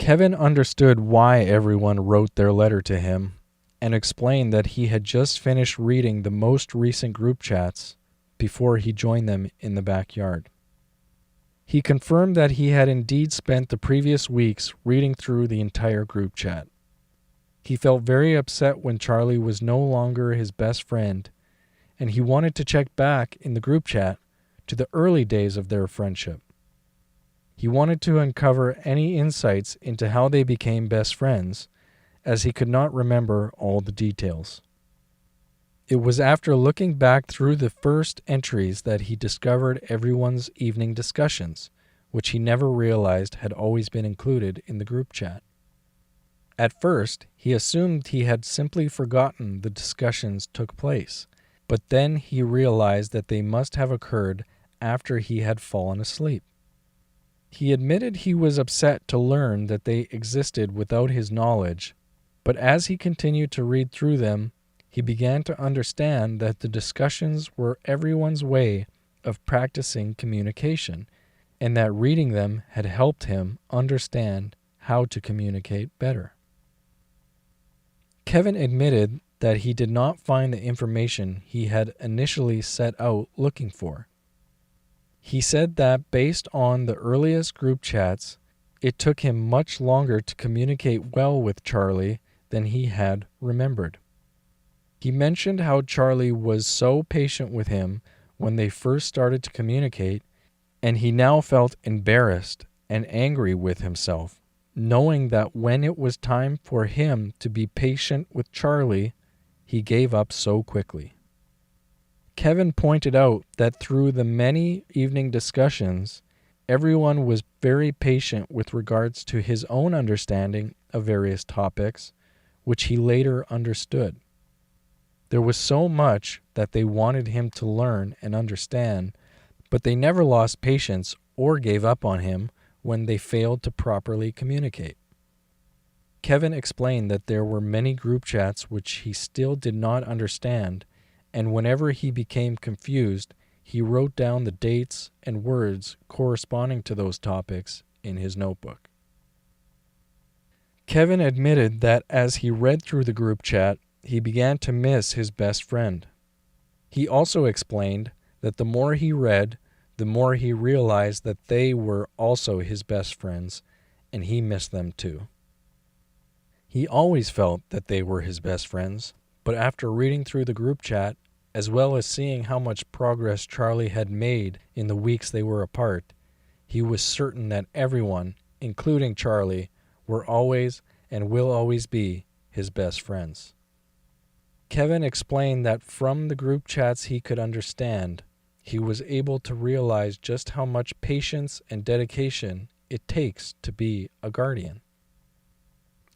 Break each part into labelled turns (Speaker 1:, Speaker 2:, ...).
Speaker 1: Kevin understood why everyone wrote their letter to him and explained that he had just finished reading the most recent group chats before he joined them in the backyard. He confirmed that he had indeed spent the previous weeks reading through the entire group chat. He felt very upset when Charlie was no longer his best friend, and he wanted to check back in the group chat to the early days of their friendship. He wanted to uncover any insights into how they became best friends, as he could not remember all the details. It was after looking back through the first entries that he discovered everyone's evening discussions, which he never realized had always been included in the group chat. At first, he assumed he had simply forgotten the discussions took place, but then he realized that they must have occurred after he had fallen asleep. He admitted he was upset to learn that they existed without his knowledge, but as he continued to read through them, he began to understand that the discussions were everyone's way of practicing communication, and that reading them had helped him understand how to communicate better. Kevin admitted that he did not find the information he had initially set out looking for. He said that based on the earliest group chats, it took him much longer to communicate well with Charlie than he had remembered. He mentioned how Charlie was so patient with him when they first started to communicate, and he now felt embarrassed and angry with himself, knowing that when it was time for him to be patient with Charlie, he gave up so quickly. Kevin pointed out that through the many evening discussions, everyone was very patient with regards to his own understanding of various topics, which he later understood. There was so much that they wanted him to learn and understand, but they never lost patience or gave up on him when they failed to properly communicate. Kevin explained that there were many group chats which he still did not understand, and whenever he became confused, he wrote down the dates and words corresponding to those topics in his notebook. Kevin admitted that as he read through the group chat, he began to miss his best friend. He also explained that the more he read, the more he realized that they were also his best friends, and he missed them too. He always felt that they were his best friends, but after reading through the group chat, as well as seeing how much progress Charlie had made in the weeks they were apart, he was certain that everyone, including Charlie, were always and will always be his best friends. Kevin explained that from the group chats he could understand, he was able to realize just how much patience and dedication it takes to be a guardian.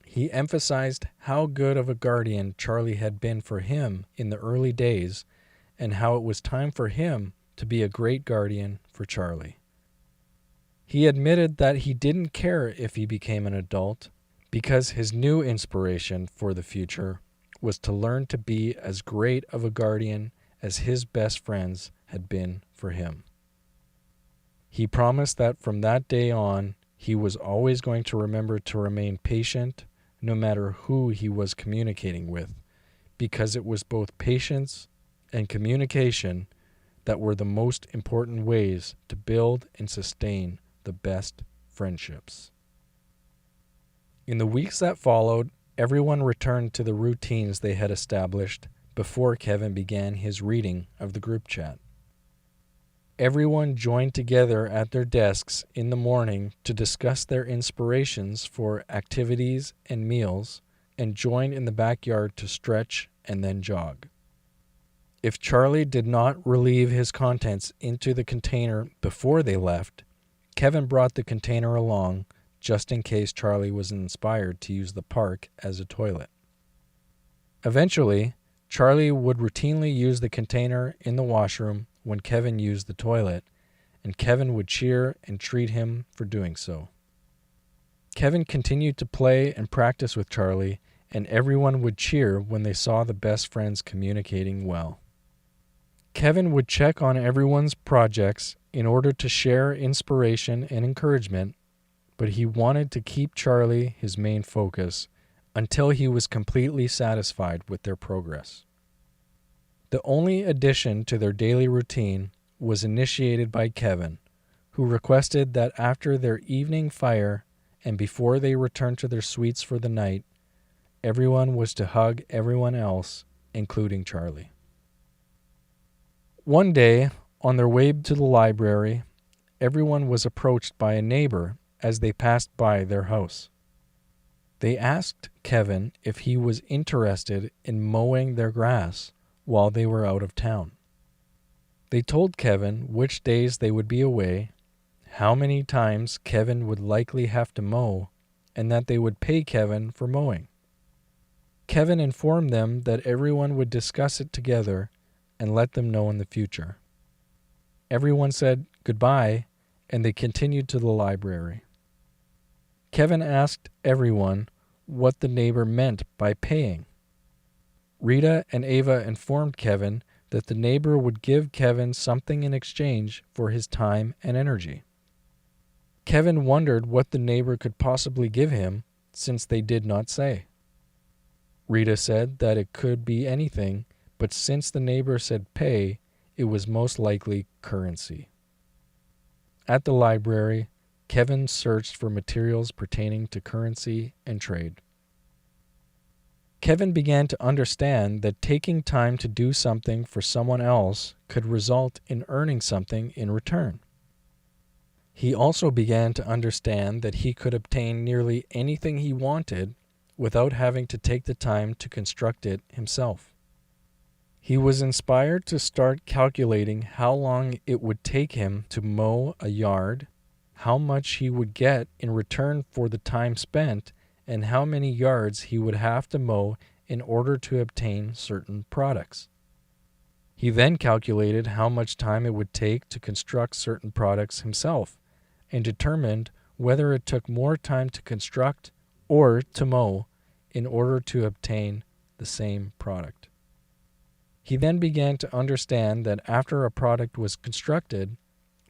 Speaker 1: He emphasized how good of a guardian Charlie had been for him in the early days, and how it was time for him to be a great guardian for Charlie. He admitted that he didn't care if he became an adult, because his new inspiration for the future was to learn to be as great of a guardian as his best friends had been for him. He promised that from that day on, he was always going to remember to remain patient, no matter who he was communicating with, because it was both patience and communication that were the most important ways to build and sustain the best friendships. In the weeks that followed, everyone returned to the routines they had established before Kevin began his reading of the group chat. Everyone joined together at their desks in the morning to discuss their inspirations for activities and meals, and joined in the backyard to stretch and then jog. If Charlie did not relieve his contents into the container before they left, Kevin brought the container along just in case Charlie was inspired to use the park as a toilet. Eventually, Charlie would routinely use the container in the washroom when Kevin used the toilet, and Kevin would cheer and treat him for doing so. Kevin continued to play and practice with Charlie, and everyone would cheer when they saw the best friends communicating well. Kevin would check on everyone's projects in order to share inspiration and encouragement, but he wanted to keep Charlie his main focus until he was completely satisfied with their progress. The only addition to their daily routine was initiated by Kevin, who requested that after their evening fire and before they returned to their suites for the night, everyone was to hug everyone else, including Charlie. One day, on their way to the library, everyone was approached by a neighbor as they passed by their house. They asked Kevin if he was interested in mowing their grass while they were out of town. They told Kevin which days they would be away, how many times Kevin would likely have to mow, and that they would pay Kevin for mowing. Kevin informed them that everyone would discuss it together and let them know in the future. Everyone said goodbye, and they continued to the library. Kevin asked everyone what the neighbor meant by paying. Rita and Ava informed Kevin that the neighbor would give Kevin something in exchange for his time and energy. Kevin wondered what the neighbor could possibly give him, since they did not say. Rita said that it could be anything, but since the neighbor said pay, it was most likely currency. At the library, Kevin searched for materials pertaining to currency and trade. Kevin began to understand that taking time to do something for someone else could result in earning something in return. He also began to understand that he could obtain nearly anything he wanted without having to take the time to construct it himself. He was inspired to start calculating how long it would take him to mow a yard, how much he would get in return for the time spent, and how many yards he would have to mow in order to obtain certain products. He then calculated how much time it would take to construct certain products himself, and determined whether it took more time to construct or to mow in order to obtain the same product. He then began to understand that after a product was constructed,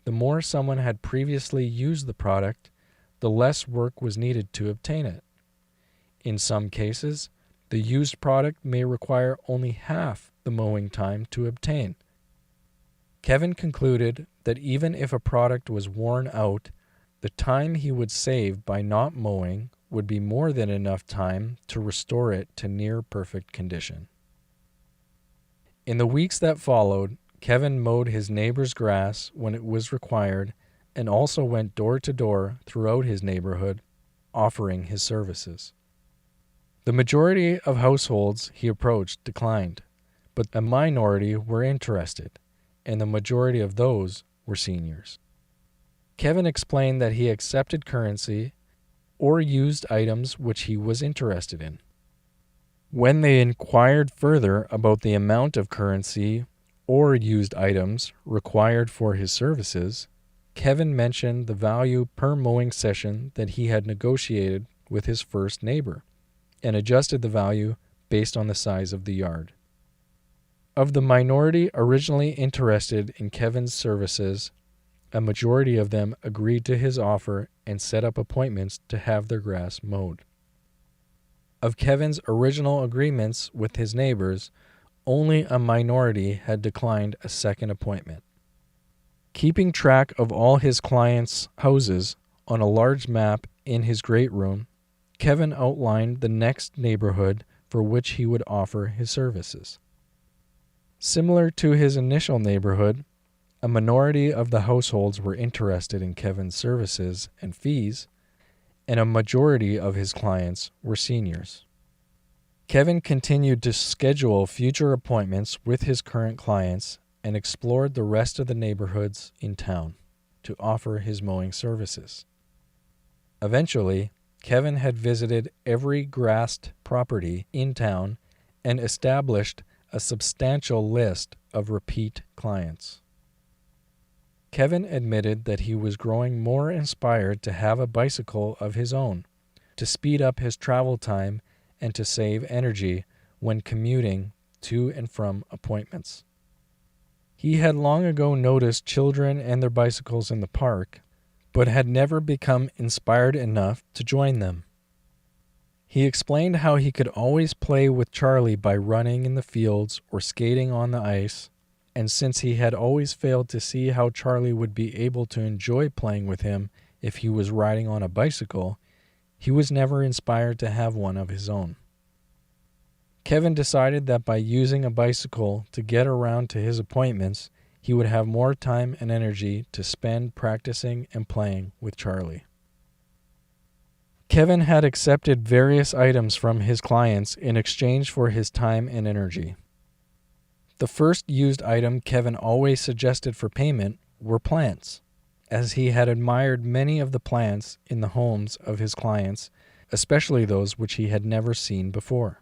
Speaker 1: the more someone had previously used the product, the less work was needed to obtain it. In some cases, the used product may require only half the mowing time to obtain. Kevin concluded that even if a product was worn out, the time he would save by not mowing would be more than enough time to restore it to near perfect condition. In the weeks that followed, Kevin mowed his neighbor's grass when it was required and also went door to door throughout his neighborhood, offering his services. The majority of households he approached declined, but a minority were interested, and the majority of those were seniors. Kevin explained that he accepted currency or used items which he was interested in. When they inquired further about the amount of currency or used items required for his services, Kevin mentioned the value per mowing session that he had negotiated with his first neighbor, and adjusted the value based on the size of the yard. Of the minority originally interested in Kevin's services, a majority of them agreed to his offer and set up appointments to have their grass mowed. Of Kevin's original agreements with his neighbors, only a minority had declined a second appointment. Keeping track of all his clients' houses on a large map in his great room, Kevin outlined the next neighborhood for which he would offer his services. Similar to his initial neighborhood, a minority of the households were interested in Kevin's services and fees, and a majority of his clients were seniors. Kevin continued to schedule future appointments with his current clients and explored the rest of the neighborhoods in town to offer his mowing services. Eventually, Kevin had visited every grassed property in town and established a substantial list of repeat clients. Kevin admitted that he was growing more inspired to have a bicycle of his own, to speed up his travel time and to save energy when commuting to and from appointments. He had long ago noticed children and their bicycles in the park, but had never become inspired enough to join them. He explained how he could always play with Charlie by running in the fields or skating on the ice, and since he had always failed to see how Charlie would be able to enjoy playing with him if he was riding on a bicycle, he was never inspired to have one of his own. Kevin decided that by using a bicycle to get around to his appointments, he would have more time and energy to spend practicing and playing with Charlie. Kevin had accepted various items from his clients in exchange for his time and energy. The first used item Kevin always suggested for payment were plants, as he had admired many of the plants in the homes of his clients, especially those which he had never seen before.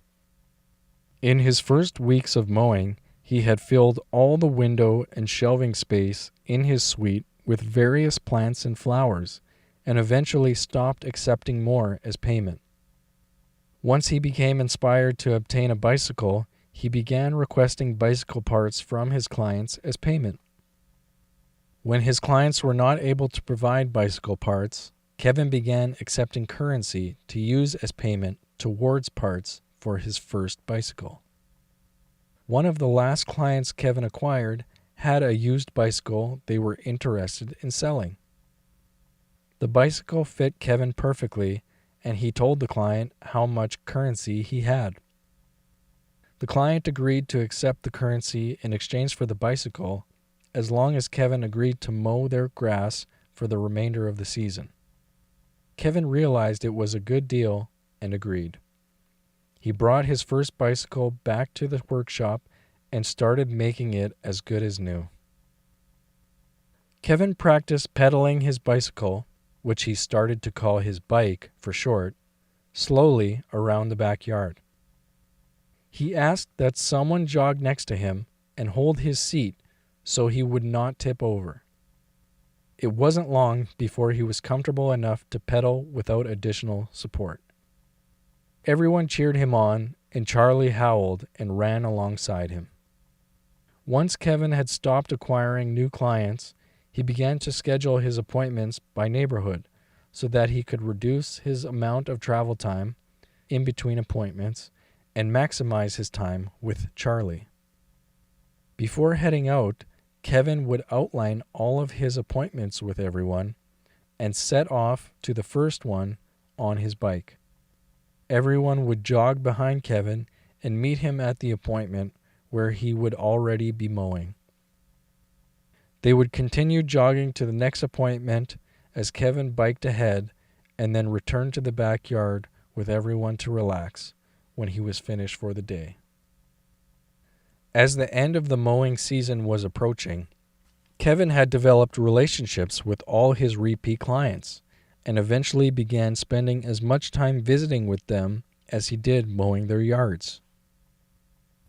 Speaker 1: In his first weeks of mowing, he had filled all the window and shelving space in his suite with various plants and flowers, and eventually stopped accepting more as payment. Once he became inspired to obtain a bicycle, he began requesting bicycle parts from his clients as payment. When his clients were not able to provide bicycle parts, Kevin began accepting currency to use as payment towards parts for his first bicycle. One of the last clients Kevin acquired had a used bicycle they were interested in selling. The bicycle fit Kevin perfectly, and he told the client how much currency he had. The client agreed to accept the currency in exchange for the bicycle, as long as Kevin agreed to mow their grass for the remainder of the season. Kevin realized it was a good deal and agreed. He brought his first bicycle back to the workshop and started making it as good as new. Kevin practiced pedaling his bicycle, which he started to call his bike for short, slowly around the backyard. He asked that someone jog next to him and hold his seat so he would not tip over. It wasn't long before he was comfortable enough to pedal without additional support. Everyone cheered him on, and Charlie howled and ran alongside him. Once Kevin had stopped acquiring new clients, he began to schedule his appointments by neighborhood so that he could reduce his amount of travel time in between appointments and maximize his time with Charlie. Before heading out, Kevin would outline all of his appointments with everyone and set off to the first one on his bike. Everyone would jog behind Kevin and meet him at the appointment where he would already be mowing. They would continue jogging to the next appointment as Kevin biked ahead and then returned to the backyard with everyone to relax when he was finished for the day. As the end of the mowing season was approaching, Kevin had developed relationships with all his repeat clients and eventually began spending as much time visiting with them as he did mowing their yards.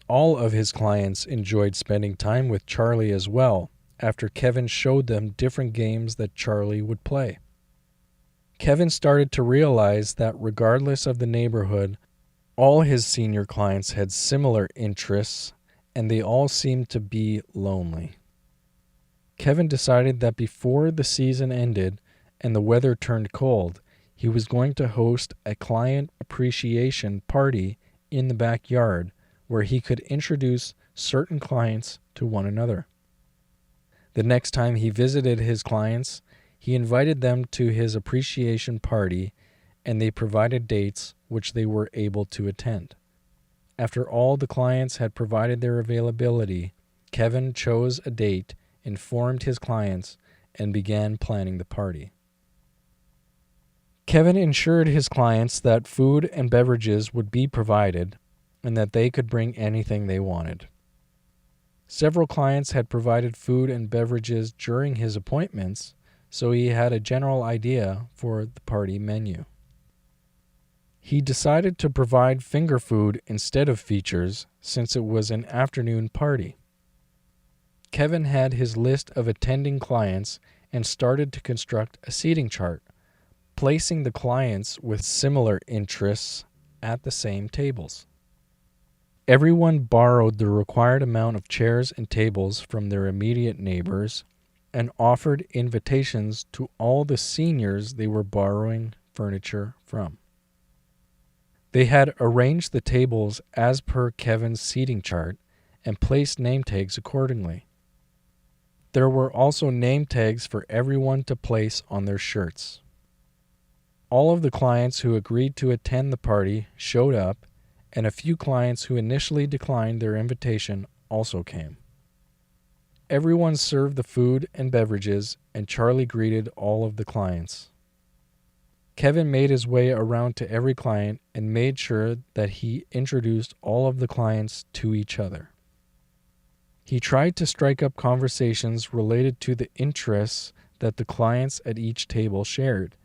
Speaker 1: All of his clients enjoyed spending time with Charlie as well, after Kevin showed them different games that Charlie would play. Kevin started to realize that regardless of the neighborhood, all his senior clients had similar interests, and they all seemed to be lonely. Kevin decided that before the season ended and the weather turned cold, he was going to host a client appreciation party in the backyard where he could introduce certain clients to one another. The next time he visited his clients, he invited them to his appreciation party, and they provided dates which they were able to attend. After all the clients had provided their availability, Kevin chose a date, informed his clients, and began planning the party. Kevin ensured his clients that food and beverages would be provided and that they could bring anything they wanted. Several clients had provided food and beverages during his appointments, so he had a general idea for the party menu. He decided to provide finger food instead of features since it was an afternoon party. Kevin had his list of attending clients and started to construct a seating chart, placing the clients with similar interests at the same tables. Everyone borrowed the required amount of chairs and tables from their immediate neighbors, and offered invitations to all the seniors they were borrowing furniture from. They had arranged the tables as per Kevin's seating chart and placed name tags accordingly. There were also name tags for everyone to place on their shirts. All of the clients who agreed to attend the party showed up, and a few clients who initially declined their invitation also came. Everyone served the food and beverages, and Charlie greeted all of the clients. Kevin made his way around to every client and made sure that he introduced all of the clients to each other. He tried to strike up conversations related to the interests that the clients at each table shared,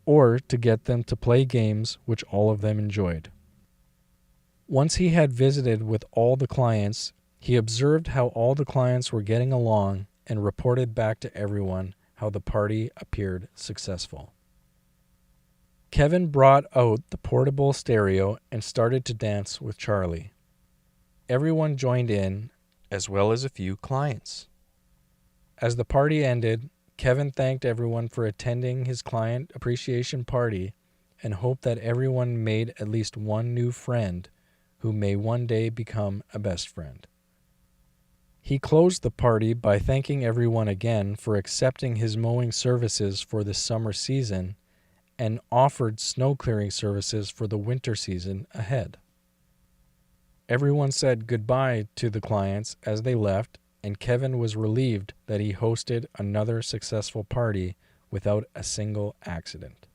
Speaker 1: or to get them to play games which all of them enjoyed. Once he had visited with all the clients, he observed how all the clients were getting along and reported back to everyone how the party appeared successful. Kevin brought out the portable stereo and started to dance with Charlie. Everyone joined in, as well as a few clients. As the party ended, Kevin thanked everyone for attending his client appreciation party and hoped that everyone made at least one new friend who may one day become a best friend. He closed the party by thanking everyone again for accepting his mowing services for the summer season and offered snow clearing services for the winter season ahead. Everyone said goodbye to the clients as they left, and Kevin was relieved that he hosted another successful party without a single accident.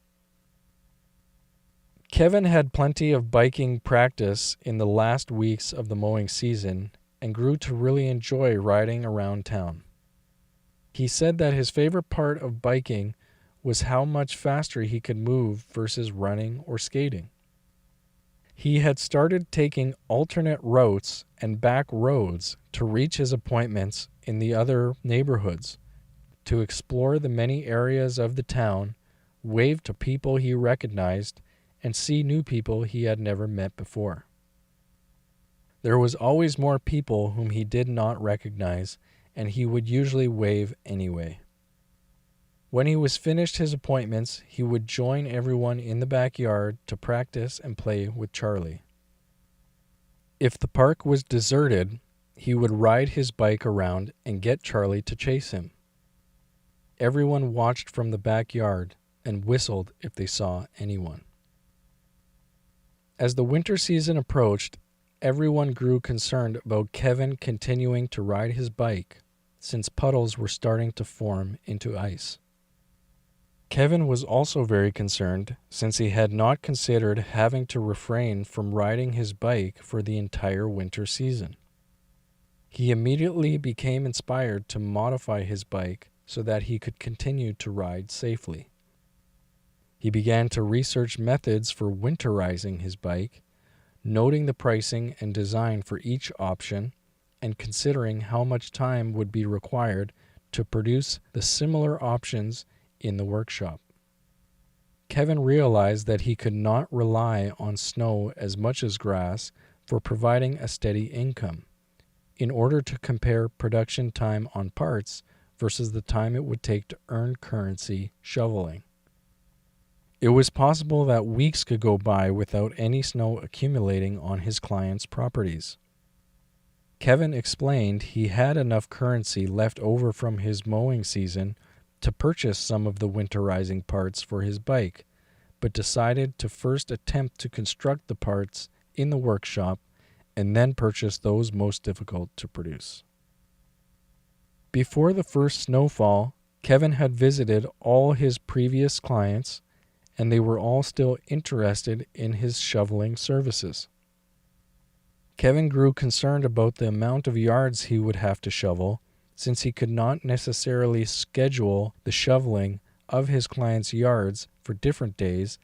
Speaker 1: Kevin had plenty of biking practice in the last weeks of the mowing season and grew to really enjoy riding around town. He said that his favorite part of biking was how much faster he could move versus running or skating. He had started taking alternate routes and back roads to reach his appointments in the other neighborhoods, to explore the many areas of the town, wave to people he recognized, and see new people he had never met before. There was always more people whom he did not recognize, and he would usually wave anyway. When he was finished his appointments, he would join everyone in the backyard to practice and play with Charlie. If the park was deserted, he would ride his bike around and get Charlie to chase him. Everyone watched from the backyard and whistled if they saw anyone. As the winter season approached, everyone grew concerned about Kevin continuing to ride his bike, since puddles were starting to form into ice. Kevin was also very concerned, since he had not considered having to refrain from riding his bike for the entire winter season. He immediately became inspired to modify his bike so that he could continue to ride safely. He began to research methods for winterizing his bike, noting the pricing and design for each option, and considering how much time would be required to produce the similar options in the workshop. Kevin realized that he could not rely on snow as much as grass for providing a steady income, in order to compare production time on parts versus the time it would take to earn currency shoveling. It was possible that weeks could go by without any snow accumulating on his clients' properties. Kevin explained he had enough currency left over from his mowing season to purchase some of the winterizing parts for his bike, but decided to first attempt to construct the parts in the workshop and then purchase those most difficult to produce. Before the first snowfall, Kevin had visited all his previous clients, and they were all still interested in his shoveling services. Kevin grew concerned about the amount of yards he would have to shovel, since he could not necessarily schedule the shoveling of his clients' yards for different days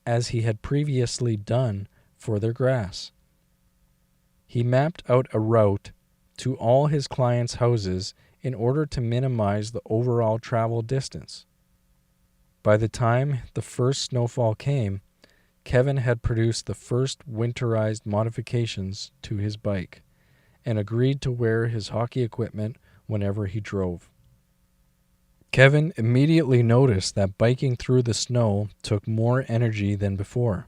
Speaker 1: as he had previously done for their grass. He mapped out a route to all his clients' houses in order to minimize the overall travel distance. By the time the first snowfall came, Kevin had produced the first winterized modifications to his bike and agreed to wear his hockey equipment whenever he drove. Kevin immediately noticed that biking through the snow took more energy than before.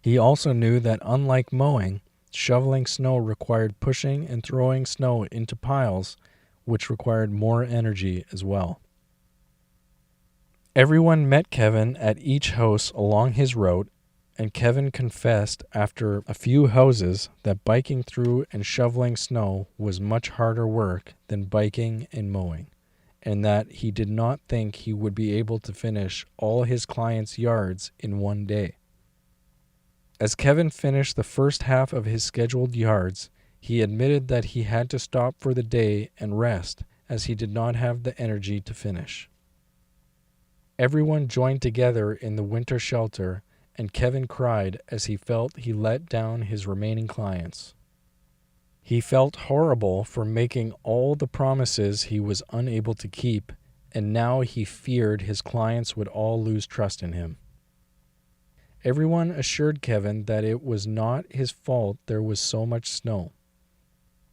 Speaker 1: He also knew that unlike mowing, shoveling snow required pushing and throwing snow into piles, which required more energy as well. Everyone met Kevin at each house along his route, and Kevin confessed after a few houses that biking through and shoveling snow was much harder work than biking and mowing, and that he did not think he would be able to finish all his clients' yards in one day. As Kevin finished the first half of his scheduled yards, he admitted that he had to stop for the day and rest as he did not have the energy to finish. Everyone joined together in the winter shelter, and Kevin cried as he felt he let down his remaining clients. He felt horrible for making all the promises he was unable to keep, and now he feared his clients would all lose trust in him. Everyone assured Kevin that it was not his fault there was so much snow.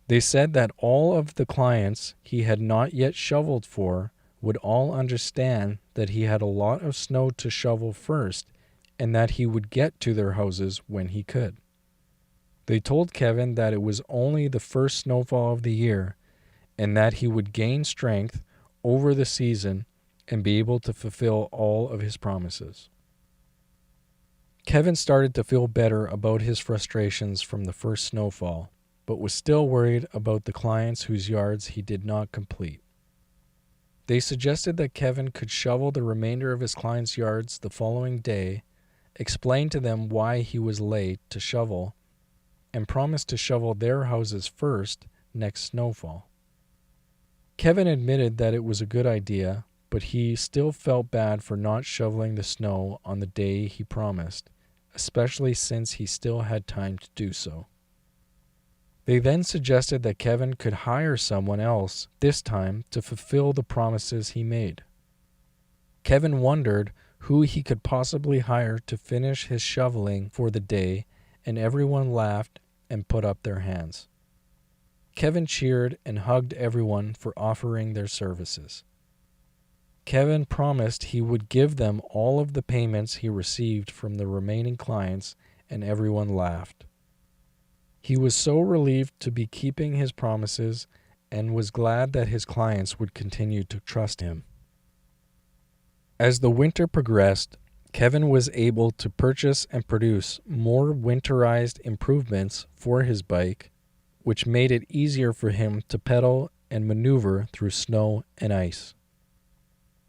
Speaker 1: They said that all of the clients he had not yet shoveled for would all understand that he had a lot of snow to shovel first, and that he would get to their houses when he could. They told Kevin that it was only the first snowfall of the year, and that he would gain strength over the season and be able to fulfill all of his promises. Kevin started to feel better about his frustrations from the first snowfall, but was still worried about the clients whose yards he did not complete. They suggested that Kevin could shovel the remainder of his clients' yards the following day, explain to them why he was late to shovel, and promised to shovel their houses first next snowfall. Kevin admitted that it was a good idea, but he still felt bad for not shoveling the snow on the day he promised, especially since he still had time to do so. They then suggested that Kevin could hire someone else, this time to fulfill the promises he made. Kevin wondered who he could possibly hire to finish his shoveling for the day, and everyone laughed and put up their hands. Kevin cheered and hugged everyone for offering their services. Kevin promised he would give them all of the payments he received from the remaining clients, and everyone laughed. He was so relieved to be keeping his promises and was glad that his clients would continue to trust him. As the winter progressed, Kevin was able to purchase and produce more winterized improvements for his bike, which made it easier for him to pedal and maneuver through snow and ice.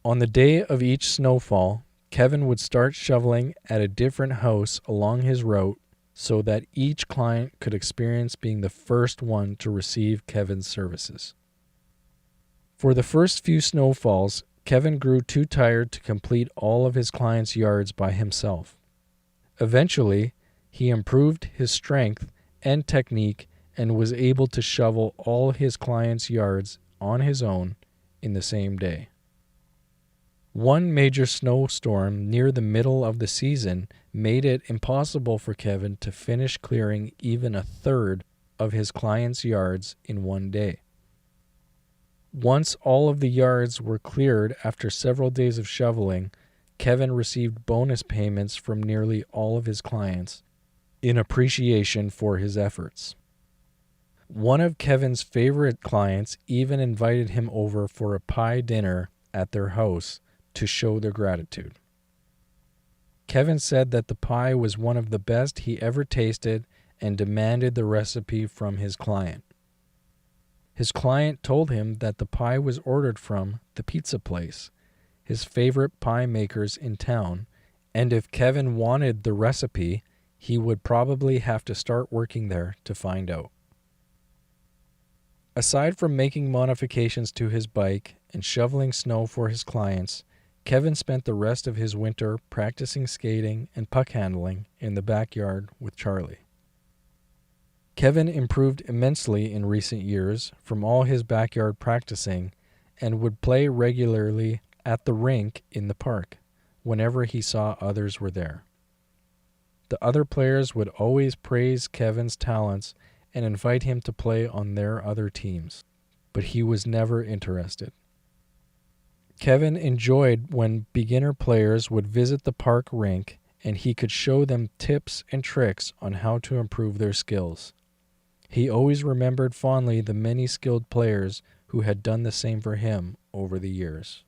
Speaker 1: On the day of each snowfall, Kevin would start shoveling at a different house along his route so that each client could experience being the first one to receive Kevin's services. For the first few snowfalls, Kevin grew too tired to complete all of his clients' yards by himself. Eventually, he improved his strength and technique and was able to shovel all his clients' yards on his own in the same day. One major snowstorm near the middle of the season made it impossible for Kevin to finish clearing even a third of his clients' yards in one day. Once all of the yards were cleared after several days of shoveling, Kevin received bonus payments from nearly all of his clients in appreciation for his efforts. One of Kevin's favorite clients even invited him over for a pie dinner at their house to show their gratitude. Kevin said that the pie was one of the best he ever tasted and demanded the recipe from his client. His client told him that the pie was ordered from the pizza place, his favorite pie makers in town, and if Kevin wanted the recipe, he would probably have to start working there to find out. Aside from making modifications to his bike and shoveling snow for his clients, Kevin spent the rest of his winter practicing skating and puck handling in the backyard with Charlie. Kevin improved immensely in recent years from all his backyard practicing and would play regularly at the rink in the park whenever he saw others were there. The other players would always praise Kevin's talents and invite him to play on their other teams, but he was never interested. Kevin enjoyed when beginner players would visit the park rink and he could show them tips and tricks on how to improve their skills. He always remembered fondly the many skilled players who had done the same for him over the years.